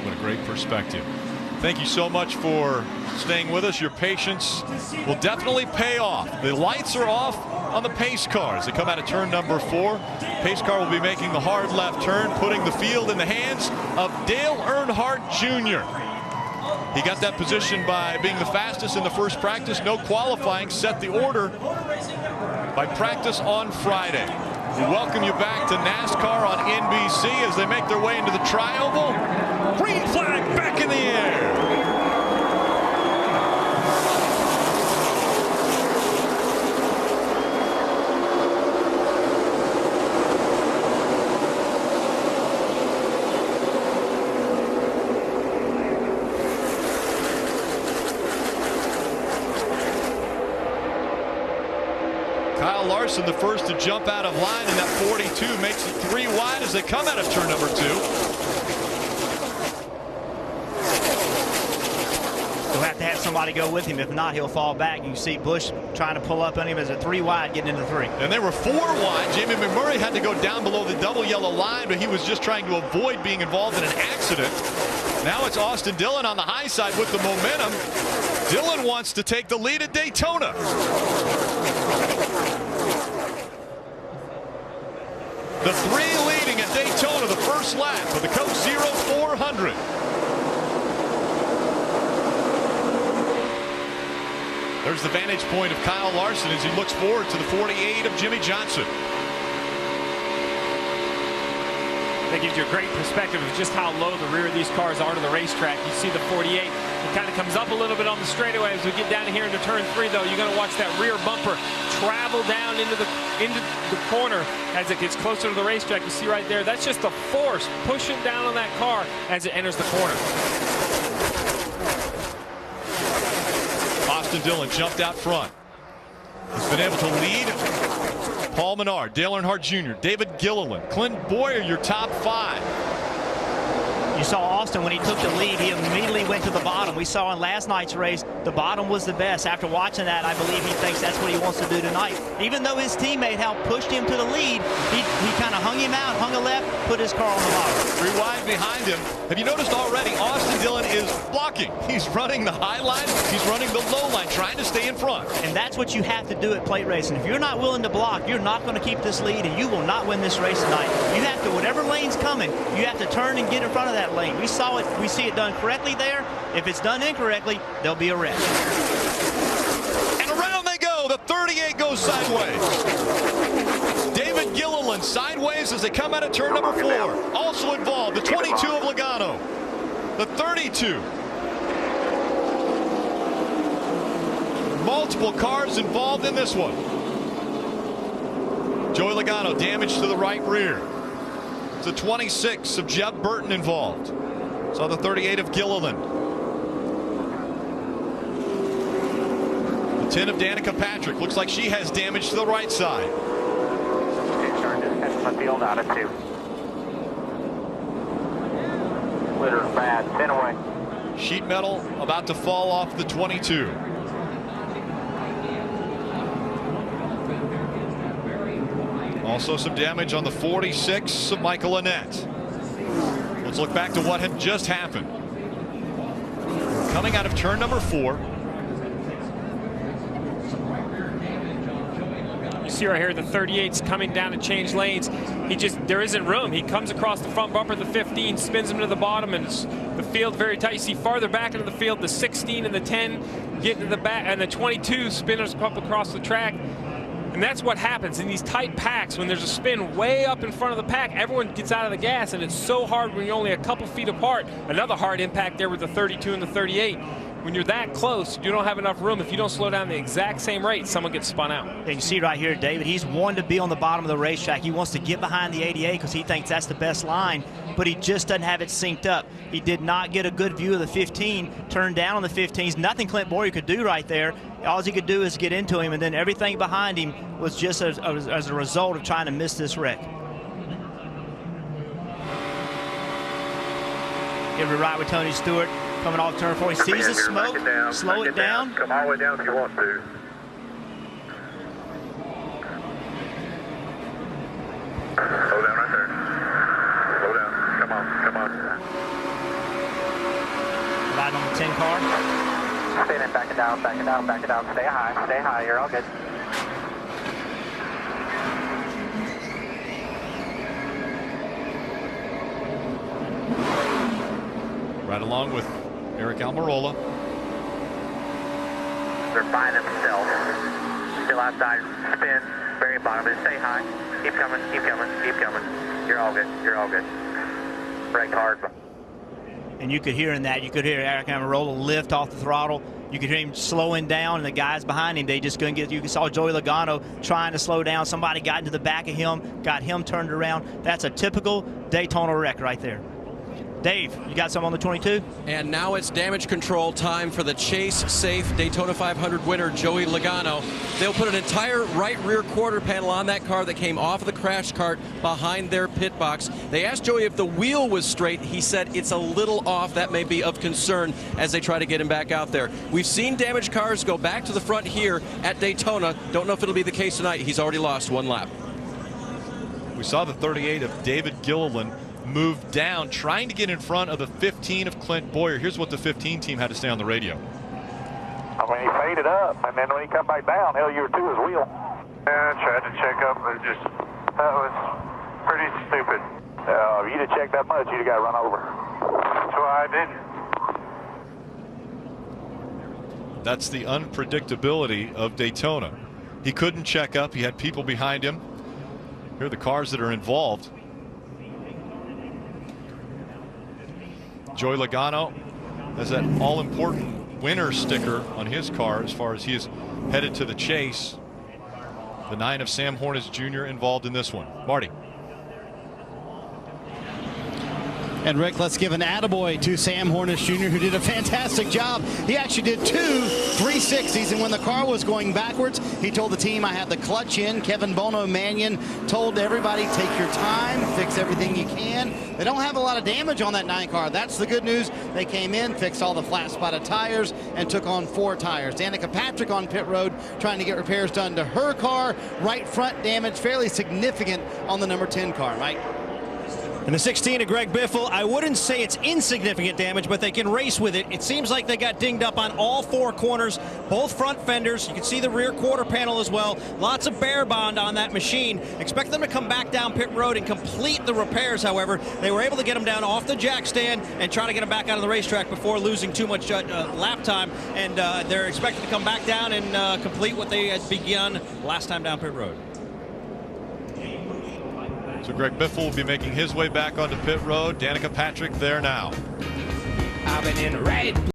What a great perspective. Thank you so much for staying with us. Your patience will definitely pay off. The lights are off on the pace cars. They come out of turn number 4. Pace car will be making the hard left turn, putting the field in the hands of Dale Earnhardt Jr. He got that position by being the fastest in the first practice. No qualifying, set the order by practice on Friday. We welcome you back to NASCAR on NBC as they make their way into the tri-oval. Green flag back in the air. Kyle Larson, the first to jump out of line in that 42, makes it 3 wide as they come out of turn number 2. He'll have to have somebody go with him. If not, he'll fall back. You see Busch trying to pull up on him as a 3 wide getting into 3. And they were 4 wide. Jamie McMurray had to go down below the double yellow line, but he was just trying to avoid being involved in an accident. Now it's Austin Dillon on the high side with the momentum. Dillon wants to take the lead at Daytona. The 3 leading at Daytona, the first lap of the Coke Zero 400. There's the vantage point of Kyle Larson as he looks forward to the 48 of Jimmie Johnson. That gives you a great perspective of just how low the rear of these cars are to the racetrack. You see the 48. It kind of comes up a little bit on the straightaway. As we get down here into turn 3, though, you're going to watch that rear bumper travel down into the corner as it gets closer to the racetrack. You see right there, that's just the force pushing down on that car as it enters the corner. Austin Dillon jumped out front. He's been able to lead Paul Menard, Dale Earnhardt Jr., David Gilliland, Clint Bowyer, your top 5. You saw Austin when he took the lead, he immediately went to the bottom. We saw in last night's race, the bottom was the best. After watching that, I believe he thinks that's what he wants to do tonight. Even though his teammate helped pushed him to the lead, he kind of hung him out, hung a left, put his car on the bottom. 3 wide behind him. Have you noticed already Austin Dillon is blocking? He's running the high line, he's running the low line, trying to stay in front. And that's what you have to do at plate racing. If you're not willing to block, you're not going to keep this lead, and you will not win this race tonight. You have to, whatever lane's coming, you have to turn and get in front of that lane. We saw it, we see it done correctly there. If it's done incorrectly, there'll be a wreck. And around they go. The 38 goes sideways. David Gilliland sideways as they come out of turn number 4. Also involved, the 22 of Logano. The 32. Multiple cars involved in this one. Joey Logano damage to the right rear. It's the 26 of Jeb Burton involved. Saw the 38 of Gilliland. The 10 of Danica Patrick. Looks like she has damage to the right side. The field out of 2. Litter's bad. 10 away. Sheet metal about to fall off the 22. Also some damage on the 46 of Michael Annett. Let's look back to what had just happened. Coming out of turn number 4. You see right here, the 38's coming down to change lanes. There isn't room. He comes across the front bumper, the 15, spins him to the bottom, and the field very tight. You see farther back into the field, the 16 and the 10 get into the back, and the 22 spinners up across the track. And that's what happens in these tight packs. When there's a spin way up in front of the pack, everyone gets out of the gas, and it's so hard when you're only a couple feet apart. Another hard impact there with the 32 and the 38. When you're that close, you don't have enough room. If you don't slow down the exact same rate, someone gets spun out. And you see right here, David, he's wanting to be on the bottom of the racetrack. He wants to get behind the 88 because he thinks that's the best line, but he just doesn't have it synced up. He did not get a good view of the 15, turned down on the 15s. Nothing Clint Bowyer could do right there. All he could do is get into him, and then everything behind him was just as a result of trying to miss this wreck. Give it right with Tony Stewart. Coming off turn 4, he sees the smoke, slow it down. Come all the way down if you want to. Slow down right there. Slow down. Come on, come on. riding on the 10 car. Spinning, back it down, back it down, back it down. Stay high, you're all good. Right along with Eric Almirola. They're by themselves. Still outside, spin, very bottom. Just stay high. Keep coming, keep coming, keep coming. You're all good, you're all good. Brake hard. And you could hear in that, you could hear Eric Almirola lift off the throttle. You could hear him slowing down, and the guys behind him, they just couldn't get. You saw Joey Logano trying to slow down. Somebody got into the back of him, got him turned around. That's a typical Daytona wreck right there. Dave, you got some on the 22? And now it's damage control time for the Chase Safe Daytona 500 winner, Joey Logano. They'll put an entire right rear quarter panel on that car that came off of the crash cart behind their pit box. They asked Joey if the wheel was straight. He said it's a little off. That may be of concern as they try to get him back out there. We've seen damaged cars go back to the front here at Daytona. Don't know if it'll be the case tonight. He's already lost one lap. We saw the 38 of David Gilliland move down, trying to get in front of the 15 of Clint Boyer. Here's what the 15 team had to say on the radio. I mean, he faded up, and then when he come back down, hell, you were to his wheel. Yeah, I tried to check up, but that was pretty stupid. If you'd have checked that much, you'd have got run over. That's why I didn't. That's the unpredictability of Daytona. He couldn't check up. He had people behind him. Here are the cars that are involved. Joey Logano has that all-important winner sticker on his car as far as he is headed to the chase. The 9 of Sam Hornish Jr. involved in this one. Marty. And Rick, let's give an attaboy to Sam Hornish Jr., who did a fantastic job. He actually did 2 360s, and when the car was going backwards, he told the team, I had the clutch in. Kevin Bono Mannion told everybody, take your time, fix everything you can. They don't have a lot of damage on that 9 car. That's the good news. They came in, fixed all the flat spotted tires, and took on 4 tires. Danica Patrick on pit road trying to get repairs done to her car. Right front damage, fairly significant on the number 10 car, Mike. And the 16 of Greg Biffle, I wouldn't say it's insignificant damage, but they can race with it. It seems like they got dinged up on all 4 corners, both front fenders. You can see the rear quarter panel as well. Lots of bear bond on that machine. Expect them to come back down pit road and complete the repairs, however. They were able to get them down off the jack stand and try to get them back out of the racetrack before losing too much lap time. And they're expected to come back down and complete what they had begun last time down pit road. So Greg Biffle will be making his way back onto pit road. Danica Patrick there now. I've been in red.